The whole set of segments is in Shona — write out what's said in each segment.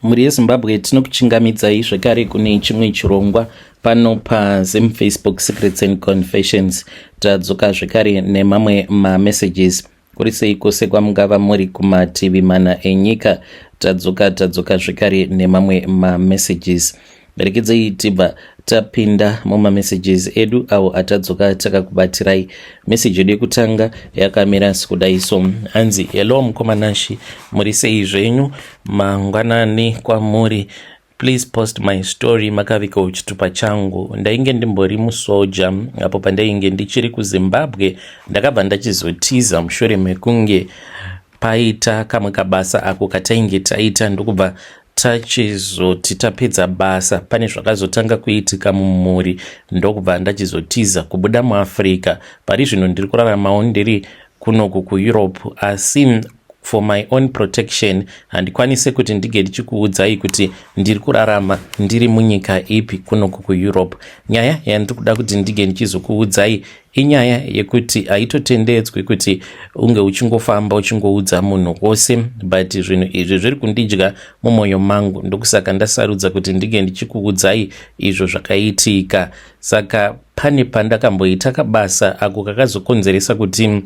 Muri yeZimbabwe tinokuchingamidzai zvekare kune chimwe chirongwa pano paZimFacebook Secrets and Confessions. Tadzoka zvekare nemamwe mamessages kuri sei kwose kwamungava muri kumativi mana enyika. Tadzoka zvekare nemamwe mamessages. Rekedzei tibva tapinda mumamessages edu awo atadzoka takakubatirai. Message yedu yekutanga yakamira sekudai so. Hanzi, hello mukomanashi, muri sei zvenyu mangwanani kwamuri. Please post my story makavika chitupa changu. Ndainge ndimbori musoja apo pandainge ndichiri kuZimbabwe. Ndakabva ndachizotiza mushure mekunge paita kamwe kabasa ako katainge taita ndokubva tachizoti tapedza basa pane zvakazotanga kuitika mumhuri ndokubva ndachizotiza kubuda muAfrica. Pari zvino ndiri kuraramawo ndiri kunoku kuEurope, asi for my own protection handikwanise kuti ndige ndichikuudzai kuti ndiri kurarama ndiri munyika ipi kunoku kuEurope. Nyaya yandiri kuda kuti ndige ndichizokuudzai inyaya yekuti haitotendedzwi kuti unge uchingofamba uchingoudza munhu wose, but zvinhu izvi zviri kundidya mumwoyo mangu, ndokusaka ndasarudza kuti ndige ndichikuudzai izvo zvakaitika. Saka pane pandakamboita kabasa ako kakazokonzeresa kuti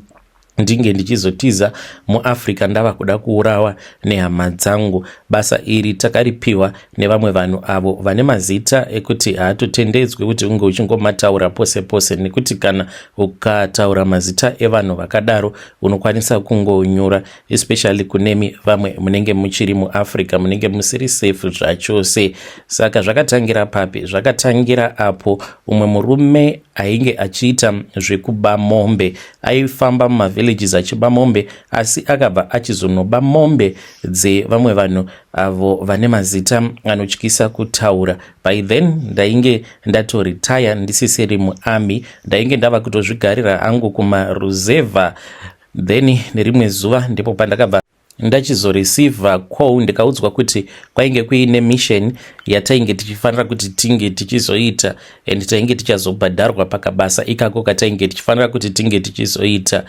ndinge ndichizotiza muAfrica ndava kuda kuurawa nehama dzangu. Basa iri takaripiwa nevamwe vanhu avo vane mazita ekuti haatotendedzwi kuti unge uchingomataura pose pose, nekuti kana ukataura mazita evanhu vakadaro unokwanisa kungonyura, especially kunemi vamwe munenge muchiri muAfrica munenge musiri safe zvachose. Saka zvakatangira papi? Zvakatangira apo umwe murume ainge achiita zvekuba mombe. Aifamba mumavillages achiba mombe, asi akabva achizonoba mombe dzevamwe vanhu avo vane mazita anotyisa kutaura. By then ndainge ndatoretire ndisisiri muarmy, ndainge ndava kutozvigarira hangu kumaruzeva. Then nerimwe zuva ndipo pandakabva ndachizoreceiva call ndikaudzwa kuti kwainge kuine mission yatainge tichifanira kuti tinge tichizoita, and tainge tichazobhadharwa pakabasa ikako katainge tichifanira kuti tinge tichizoita.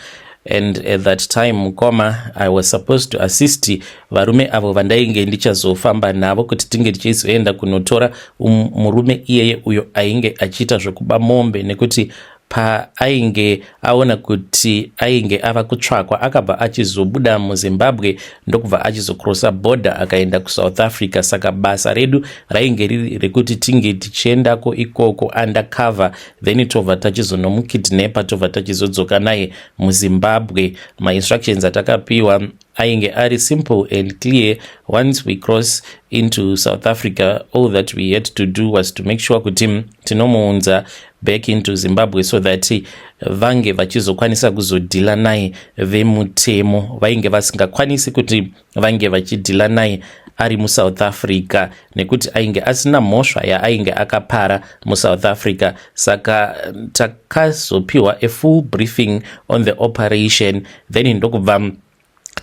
And at that time mukoma, I was supposed to assist varume avo vandainge ndichazofamba navo kuti tinge tichizoenda kunotora murume iyeye uyo ainge achiita zvekuba mombe, nekuti paainge aona kuti ainge ava kutsvakwa akabva achizobuda muZimbabwe ndokubva achizokrosa border akaenda kuSouth Africa. Saka basa redu rainge riri rekuti tinge tichiendako ikoko undercover, then tobva tachizonomukidnapa tobva tachizodzoka naye muZimbabwe. Ma-instructions atakapiwa ainge ari simple and clear. Once we cross into South Africa, all that we had to do was to make sure kuti tinomuunza back into Zimbabwe so that vange vachizokwanisa kuzodhila naye vemutemo. Vainge vasingakwanisi kuti vange vachidhila naye ari muSouth Africa nekuti ainge asina mhosva yaainge akapara muSouth Africa. Saka takazopiwa a full briefing on the operation, then ndokubva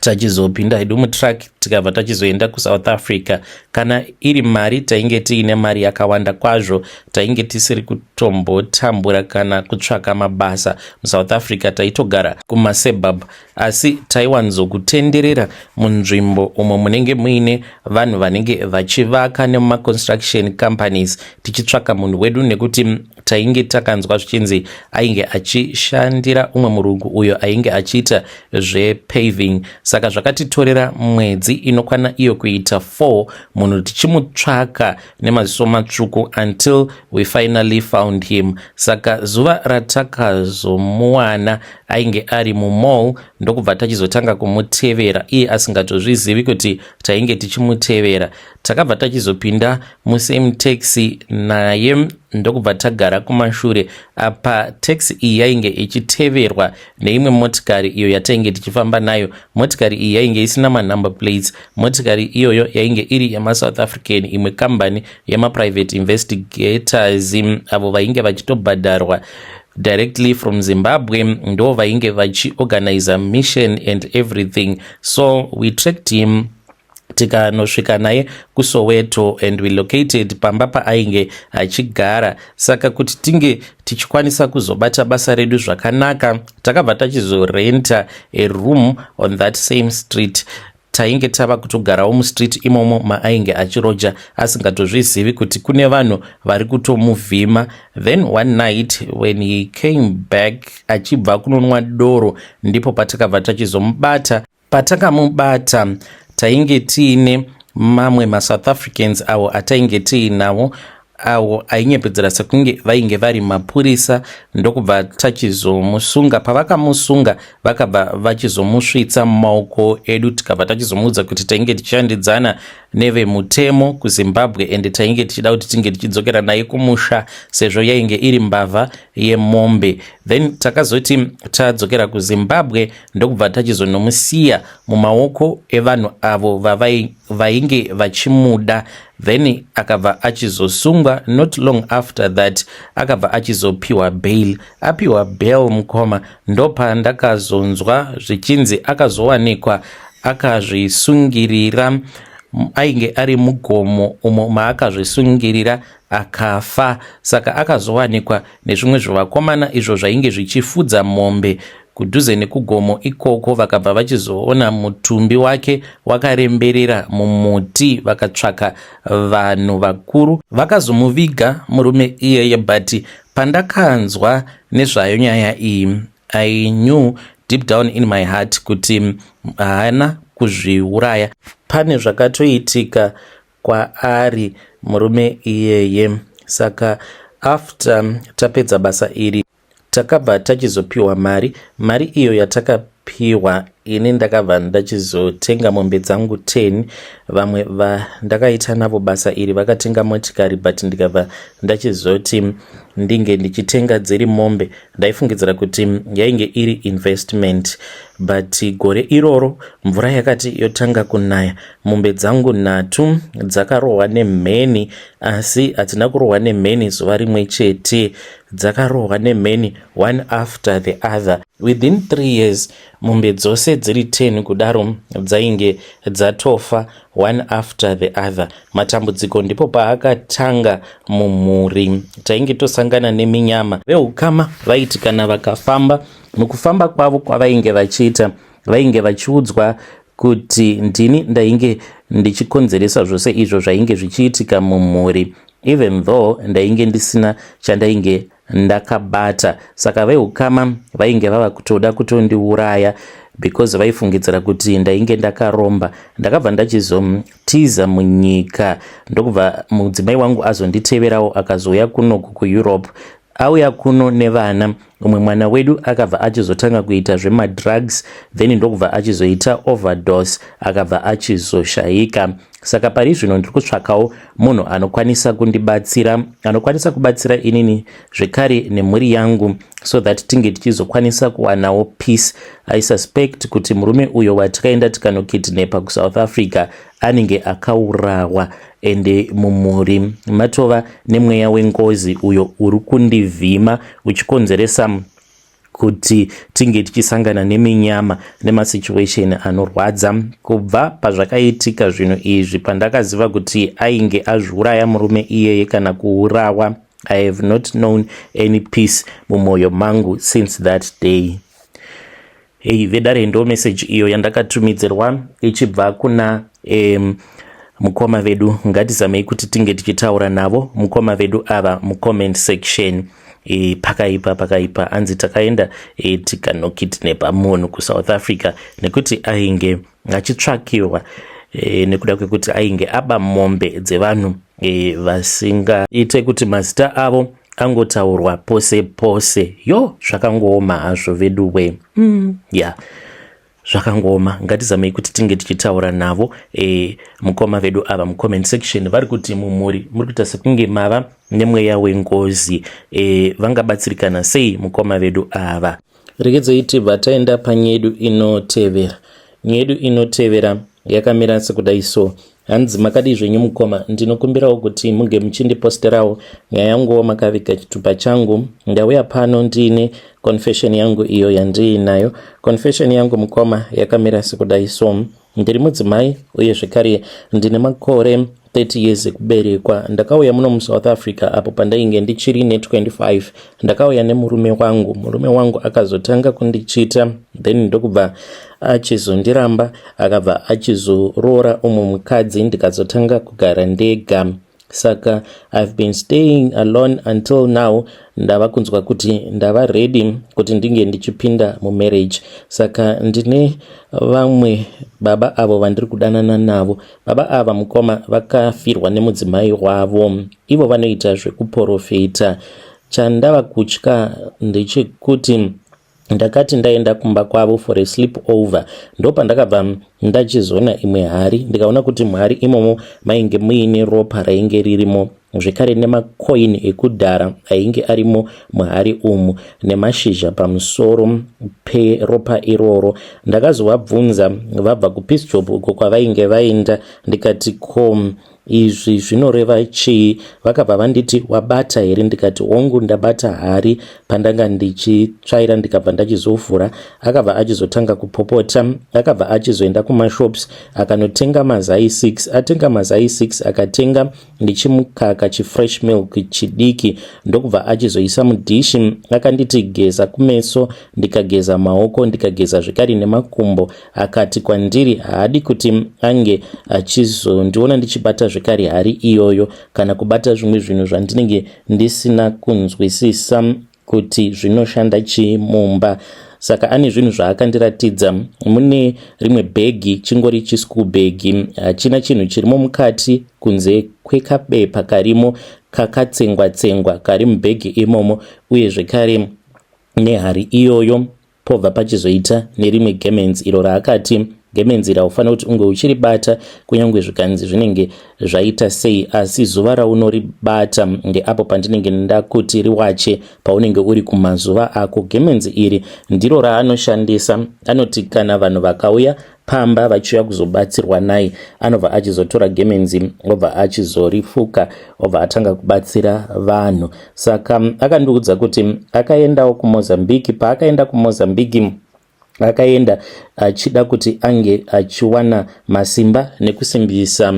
tachizopinda hedu mutrack tikabva tachizoenda kuSouth Africa. Kana iri mari tainge tiine mari yakawanda kwazvo, tainge tisiri kutombotambura kana kutsvaka mabasa muSouth Africa, taitogara kumaSuburb, asi taiwanzokutenderera munzvimbo umo munenge muine vanhu vanenge vachivaka nemumaconstruction companies tichitsvaka munhu wedu, nekuti tainge takanzwa zvichinzi ainge achishandira umwe murungu uyo ainge achiita zvepaving. Saka zvakatitorera mwedzi inokwana iyo kuita 4 munhu tichimutsvaka nemaziso matsvuku until we finally found him. Saka zuva ratakazomuwana ainge ari mumall, ndokubva tachizotanga kumutevera iye asingatozvizivi kuti tainge tichimutevera. Takabva tachizopinda musame taxi naye ndokubva tagara kumashure. Apa taxi iyi yainge ichiteverwa neimwe motikari iyo yatainge tichifamba nayo. Motikari iyi yainge isina manumber plates. Motikari iyoyo yainge iri yemaSouth African, imwe kambani yemaprivate investigators avo vainge vachitobhadharwa directly from Zimbabwe, ndo vainge vachiorganize mission and everything. So we tracked him tikanosvika naye kuSoweto and we located pamba paainge achigara. Saka kuti tinge tichikwanisa kuzobata basa redu zvakanaka, takabva tachizorenta a room on that same street. tainge tava kutogarawo mustreet imomo maainge achiroja asingatozvizivi kuti kune vanhu vari kutomuvhima. Then one night when he came back achibva kunonwa doro ndipo patakabva tachizomubata. Patakamubata tainge tiine mamwe maSouth Africans avo atainge tiinawo avo ainyepedzera sekunge vainge vari mapurisa, ndokubva tachizomusunga. Pavakamusunga vakabva vachizomusvitsa mumaoko edu, tikabva tachizomuudza kuti tainge tichishandidzana nevemutemo kuZimbabwe ende tainge tichida kuti tinge tichidzokera naye kumusha sezvo yainge iri mbavha yemombe. Then takazoti tadzokera kuZimbabwe ndokubva tachizonomusiya mumaoko evanhu avo vainge vachimuda. Then akabva achizosungwa. Not long after that akabva achizopiwa bail. Apiwa bail mukoma ndopa ndakazonzwa zvichinzi akazowanikwa akazvisungirira, ainge ari mugomo umo maakazvisungirira akafa. Saka akazowanikwa nezvimwe zvevakomana izvo zvainge zvichifudza mombe kudhuze nekugomo ikoko. Vakabva vachizoona mutumbi wake wakaremberera mumuti, vakatsvaka vanhu vakuru vakazomuviga murume iyeye. But pandakanzwa nezvayo nyaya iyi, I knew deep down in my heart kuti haana kuzviuraya. Pane zvakatoitika kwaari murume iyeye. Saka after tapedza basa iri takabva tachizopiwa mari iyo yatakapiwa. Ini ndakabva ndachizotenga mombe dzangu 10. Vamwe vandakaita navo basa iri vakatenga motikari, but ndikabva ndachizoti ndinge ndichitenga dziri mombe. Ndaifungidzira kuti yainge iri investment, but gore iroro mvura yakati yotanga kunaya. Mombe dzangu 3 dzakarohwa nemheni, asi hatina kurohwa nemheni zuva rimwe chete, dzakarohwa nemheni one after the other. Within 3 years mombe dzose dziri 10 kudaro dzainge dzatofa one after the other. Matambudziko ndipo paakatanga mumhuri. Tainge tosangana neminyama. Vehukama vaiti kana vakafamba, mukufamba kwavo kwavainge vachiita vainge vachiudzwa kuti ndini ndainge ndichikonzeresa zvose izvo zvainge zvichiitika mumhuri, even though ndainge ndisina chandainge ndakabata. Saka vehukama vainge vava kutoda kutondiuraya because vaifungidzira kuti ndainge ndakaromba. Ndakabva ndachizotiza munyika, ndokubva mudzimai wangu azonditeverawo akazouya kuno kuEurope. Auya kuno nevana, umwe mwana wedu akabva achizotanga kuita zvemadrugs, then ndokubva achizoita overdose, akabva achizoshayika. Saka pari zvino ndiri kutsvakawo munhu anokwanisa kundibatsira, anokwanisa kubatsira inini zvekare nemhuri yangu, so that tinge tichizokwanisa kuwanawo peace. I suspect kuti murume uyo watikaenda tikanokidnepa kuSouth Africa anenge akaurawa, ende mumhuri matova nemweya wengozi uyo uri kundivhima uchikonzeresa kuti tinge tichisangana neminyama nemasituation anorwadza. Kubva pazvakaitika zvinhu izvi, pandakaziva kuti ainge azviuraya murume iyeye kana kuurawa, I have not known any peace mumwoyo mangu since that day. Hey, vedare ndo message iyo yandakatumidzirwa ichibva kuna mukoma vedu. Ngatizamei kuti tinge tichitaura navo mukoma vedu ava mucomment section. Pakaipa anzi takaenda tikanokidnepa munhu kuSouth Africa nekuti ainge achitsvakiwa nekuda kwekuti ainge aba mombe dzevanhu vasingaite kuti mazita avo angotaurwa pose pose. Yo, zvakangooma hazvo veduwe. Zvakangoma. Ngatizamei kuti tinge tichitaura navo mukoma vedu ava mucomment section. Vari kuti mumhuri muri kuita sekunge mava nemweya wengozi, vangabatsirikana sei mukoma vedu ava? Regedzei tibva taenda panyedu inotevera. Nyedu inotevera yakamira sekudai so. Hanzi makadi zvenyu mukoma, ndinokumbirawo kuti munge muchindiposterawo nyaya yangu makaviga chitupa changu. Ndauya pano ndine confession yangu iyo yandiinayo. Confession yangu mukoma yakamira sekudai so. Ndiri mudzimai uye zvekare ndine makore 30 years ekuberekwa. Ndakauya muno muSouth Africa apo pandainge ndichiri ne25. Ndakauya nemurume wangu akazotanga kundichita, then ndokubva achizondiramba akabva achizoroora umwe mukadzi, ndikazotanga kugara ndega. Saka I've been staying alone until now. Ndava kunzwa kuti ndava ready kuti ndinge ndichipinda mumarriage. Saka ndine vamwe baba avo vandiri kudanana navo. Baba ava mukoma vakafirwa nemudzimai wavo. Ivo vanoita zvekuprofita. Chandava kutya ndechekuti ndakati ndaenda kumba kwavo for a sleep over, ndo pandakabva ndachizona imwe hari, ndikaona kuti muhari imomo mainge muine ropa rainge ririmo, zvekare nemakoini ekudhara ainge arimo muhari umu, nemashizha pamusoro peropa iroro. Ndakazovabvunza vabva kupeace job uko kwavainge vaenda, ndikati izvi zvinoreva chii? Vakabva vanditi wabata here? Ndikati hongu ndabata hari pandanga ndichitsvaira, ndikabva ndachizovhura. Akabva achizotanga kupopota, akabva achizoenda kumashops akanotenga mazai 6. Atenga mazai 6 akatenga ndichimukaka chifresh milk chidiki, ndokubva achizoisa mudhishi. Akanditi geza kumeso, ndikageza maoko, ndikageza zvikari nemakumbo. Akati kwandiri haadi kuti ange achizondiona ndichibata zvekare hari iyoyo kana kubata zvimwe zvinhu zvandinenge ndisina kunzwisisa kuti zvinoshanda chii mumba. Saka ane zvinhu zvaakandiratidza. Mune rimwe bhegi, chingori chischool bhegi, hachina chinhu chirimo mukati kunze kwekabepa karimo kakatsengwa-tsengwa kari mubhegi imomo, uye zvekare nehari iyoyo. Pobva pachizoita nerimwe gemenzi iro raakati gemenzi raufanira kuti unge uchiribata kunyange zvikanzi zvinenge zvaita sei, asi zuva raunoribata ndeapo pandinenge ndakuti riwache paunenge uri kumazuva ako. Gemenzi iri ndiro raanoshandisa. Anoti kana vanhu vakauya pamba vachiuya kuzobatsirwa naye, anobva achizotora gemenzi obva achizorifuka obva atanga kubatsira vanhu. Saka akandiudza kuti akaendawo kuMozambique. Paakaenda kuMozambique akaenda achida kuti ange achiwana masimba nekusimbisa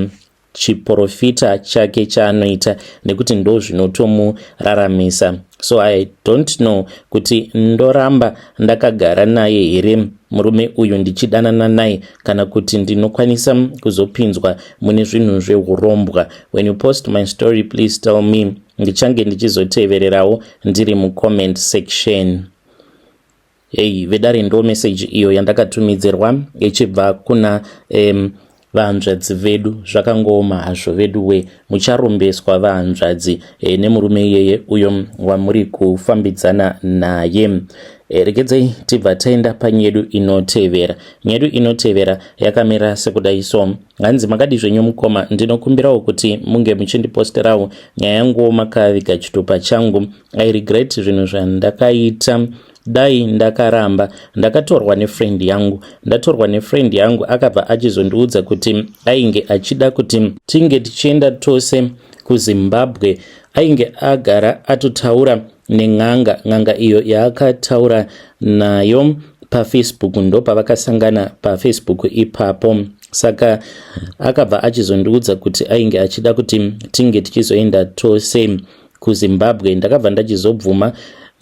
chiprofita chake chaanoita, nekuti ndo zvinotomuraramisa. So I don't know kuti ndoramba ndakagara naye here murume uyu ndichidanana naye, kana kuti ndinokwanisa kuzopinzwa mune zvinhu zveurombwa. When you post my story, please tell me. Ndichange ndichizotevererawo ndiri mucomment section. Vedare ndo message iyo yandakatumidzirwa ichibva kuna vahanzvadzi vedu. Zvakangooma hazvo vedu we, mucharombeswa vahanzvadzi nemurume iyeye uyo wamuri kufambidzana naye. Regedzai tibva taenda panyedu inotevera. Nyedu inotevera yakamira sekudai so. Hanzi makadi zvenyu mukoma, ndinokumbirawo kuti munge muchindiposterawo nyaya yangu makaviga chitupa changu. I regret zvinhu zvandakaita. Dai ndakaramba. Ndakatorwa nefriend yangu akabva achizondiudza kuti ainge achida kuti tinge tichienda tose kuZimbabwe. Ainge agara atotaura neng'anga iyo yaakataura nayo paFacebook, ndo pavakasangana paFacebook ipapo. Saka akabva achizondiudza kuti ainge achida kuti tinge tichizoenda tose kuZimbabwe. Ndakabva ndachizobvuma,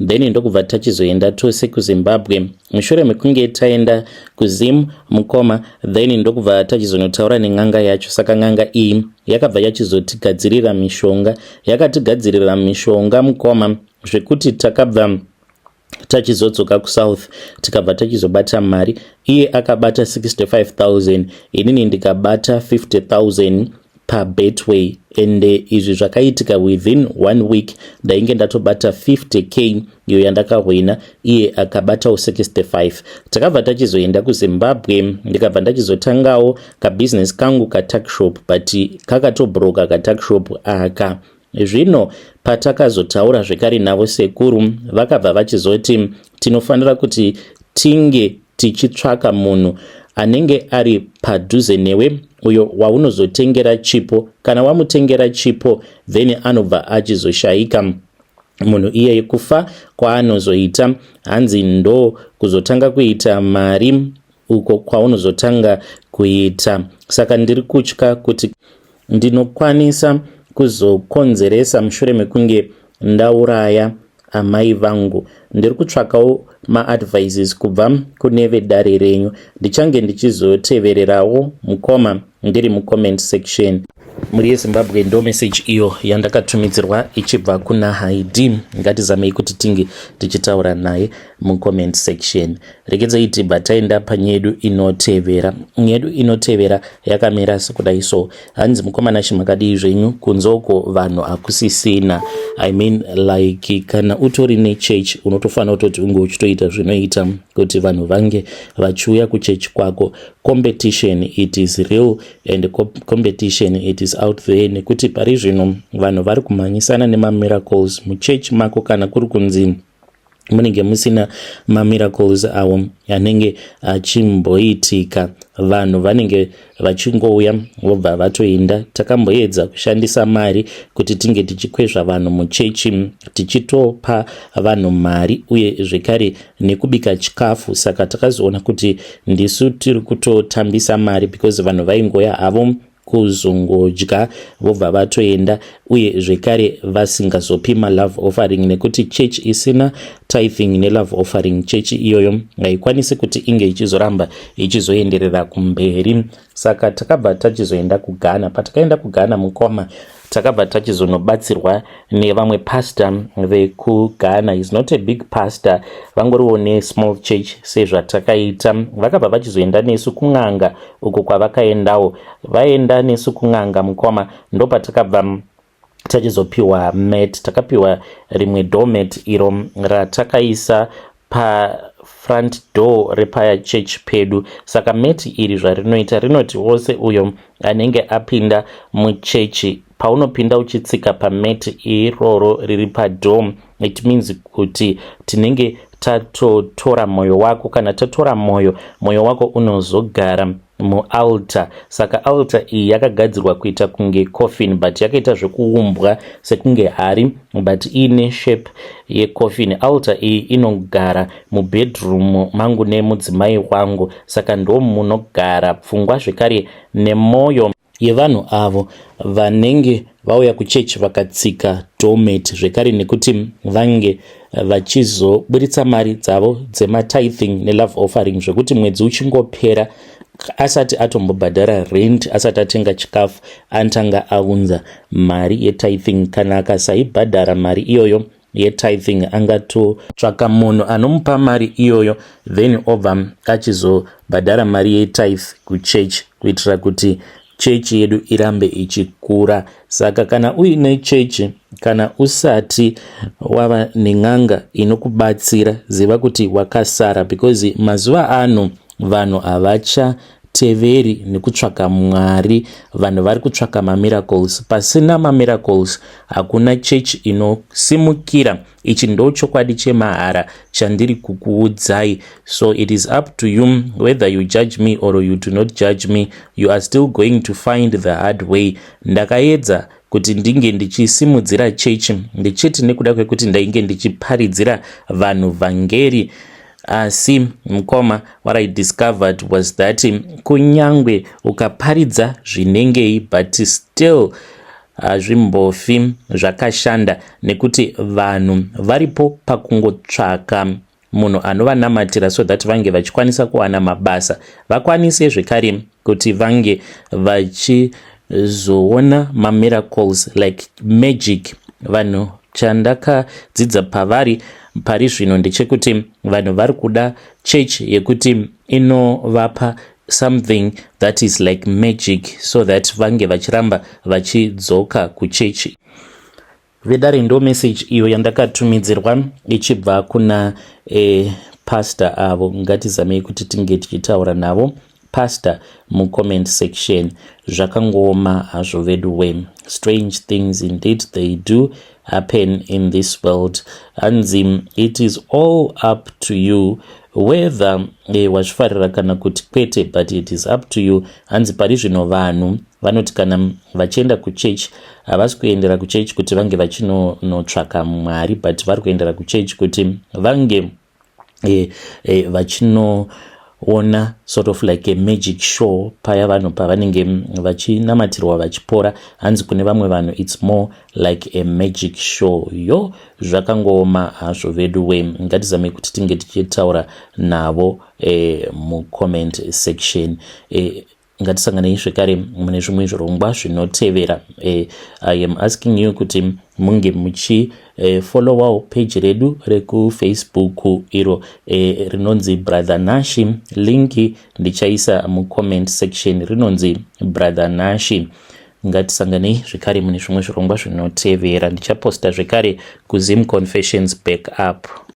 then ndokubva tachizoenda tose kuZimbabwe. Mushure mekunge taenda kuZim mukoma, then ndokubva tachizonotaura neng'anga yacho. Saka ng'anga iyi yakabva yachizotigadzirira mishonga. Yakatigadzirira mishonga mukoma zvekuti takabva tachizodzoka kuSouth tikabva tachizobata mari. Iye akabata 65,000, inini ndikabata 50,000 paBetway, ende izvi zvakaitika within 1 week. Ndainge ndatobata 50k iyo yandakahwina, iye akabatawo 65. Takabva tachizoenda kuZimbabwe, ndikabva ndachizotangawo kabusiness kangu katuckshop, but kakatobroka katuckshop aka. Zvino patakazotaura zvekare navo sekuru, vakabva vachizoti tinofanira kuti tinge tichitsvaka munhu anenge ari padhuze newe, uyo waunozotengera chipo. Kana wamutengera chipo, then anobva achizoshayika munhu iyeye. Kufa kwaanozoita hanzi ndo kuzotanga kuita mari uko kwaunozotanga kuita. Saka ndiri kutya kuti ndinokwanisa kuzokonzeresa mushure mekunge ndauraya amai vangu. Ndiri kutsvakawo maadvices kubva kune vedare renyu. Ndichange ndichizotevererawo mukoma ndiri mucomment section. Muri yeZimbabwe ndo message iyo yandakatumidzirwa ichibva kuna Haidi. Ngatizamei kuti tinge tichitaura naye mucomment section. Regedzai tibva taenda panyedu inotevera. Nyedu inotevera yakamira sekudai so. Hanzi mukomana chimakadii zvenyu kunzoko vanhu akusisina. I mean like kana utori nechurch unotofanira kutoti unge uchitoita zvinoita kuti vanhu vange vachiuya kuchurch kwako. Competition it is real and competition it is out there. Nekuti pari zvino vanhu vari kumhanyisana nemamiracles muchurch mako kana kuri kunzi munenge musina mamiracles awo yanenge achimboitika. Vanhu vanenge vachingouya vobva vatoenda. Takamboedza kushandisa mari kuti tinge tichikwezva vanhu muchechi, tichitopa vanhu mari uye zvekare nekubika chikafu. Saka takazoona kuti ndisu tiri kutotambisa mari because vanhu vaingoya havo kuzongodya vobva vatoenda uye zvekare vasingazopi malove offering nekuti church isina tithing nelove offering. Church iyoyo haikwanisi kuti inge ichizoramba ichizoenderera kumberi. Saka takabva tachizoenda kuGhana. Patakaenda kuGhana mukoma takabva tachizonobatsirwa nevamwe pastor vekuGhana. Is not a big pastor, vangoriwo nesmall church sezvatakaita. Vakabva vachizoenda nesu kun'anga uko kwavakaendawo. Vaenda nesu kun'anga mukoma ndo patakabva tachizopiwa mat. Takapiwa rimwe doormat iro ratakaisa front door repaya church pedu. Saka mat iri zvarinoita rinoti wose uyo anenge apinda muchechi paunopinda uchitsika pamat iroro riri padoor, it means kuti tinenge tatotora moyo wako. Kana tatora moyo wako unozogara mualtar. Saka altar iyi yakagadzirwa kuita kunge coffin but yakaita zvekuumbwa sekunge hari but ine shape yecoffin. Altar iyi inogara mubedroom mangu nemudzimai wangu. Saka ndo munogara pfungwa zvekare nemoyo yevanhu avo vanenge vauya kuchechi vakatsika doormat zvekare nekuti vange vachizoburitsa mari dzavo dzematithing nelove offering zvekuti mwedzi uchingopera asati atombobhadhara rent, asati atenga chikafu, anotanga aunza mari yetithing. Kana akasaibhadhara mari iyoyo yetithing angatotsvaka munhu anomupa mari iyoyo then obva achizobhadhara mari yetithe kuchurch kuitira kuti chechi yedu irambe ichikura. Saka kana uine chechi, kana usati wava nen'anga inokubatsira, ziva kuti wakasara because mazuva ano vanhu havachateveri nekutsvaka Mwari. Vanhu vari kutsvaka mamiracles. Pasina mamiracles hakuna chechi inosimukira. Ichi ndo chokwadi chemahara chandiri kukuudzai. So it is up to you whether you judge me or you do not judge me. You are still going to find the hard way. Ndakaedza kuti ndinge ndichisimudzira chechi ndechete nekuda kwekuti ndainge ndichiparidzira vanhu vhangeri. Asi mukoma, what I discovered was that kunyangwe ukaparidza zvinengei but still zvimbofi zvakashanda nekuti vanhu varipo pakungotsvaka munhu anovanamatira so that vange vachikwanisa kuwana mabasa, vakwanise zvekare kuti vange vachizoona mamiracles like magic. Vanhu chandakadzidza pavari pari zvino ndechekuti vanhu vari kuda church yekuti inovapa something that is like magic so that vange vachiramba vachidzoka kuchechi. Vedare ndo message iyo yandakatumidzirwa ichibva kuna pastor avo. Ngatizamei kuti tinge tichitaura navo pastor mucomment section. Zvakangoma hazvo vedu we. Strange things indeed they do happen in this world. Hanzi it is all up to you whether wazvifarira kana kuti kwete, but it is up to you. Hanzi pari zvino vanhu vanoti kana vachienda kuchechi havasi kuendera kuchechi kuti vange vachinotsvaka Mwari, but vari kuendera kuchechi kuti vange vachinowana tichiona sort of like a magic show paya vanhu pavanenge vachinamatirwa vachipora. Hanzi kune vamwe vanhu it's more like a magic show. Yo zvakangooma hazvo vedu we, ngatizame kuti tinge tichitaura navo mucomment section. Ngatisanganei zvekare mune zvimwe zvirongwa zvinotevera. I am asking you kuti munge muchi followawo page redu rekufacebook iro rinonzi Brother Nashi. Linki ndichaisa mucomment section, rinonzi Brother Nashi. Ngatisanganei zvekare mune zvimwe zvirongwa zvinotevera. Ndichaposta zvekare kuZim Confessions Backup.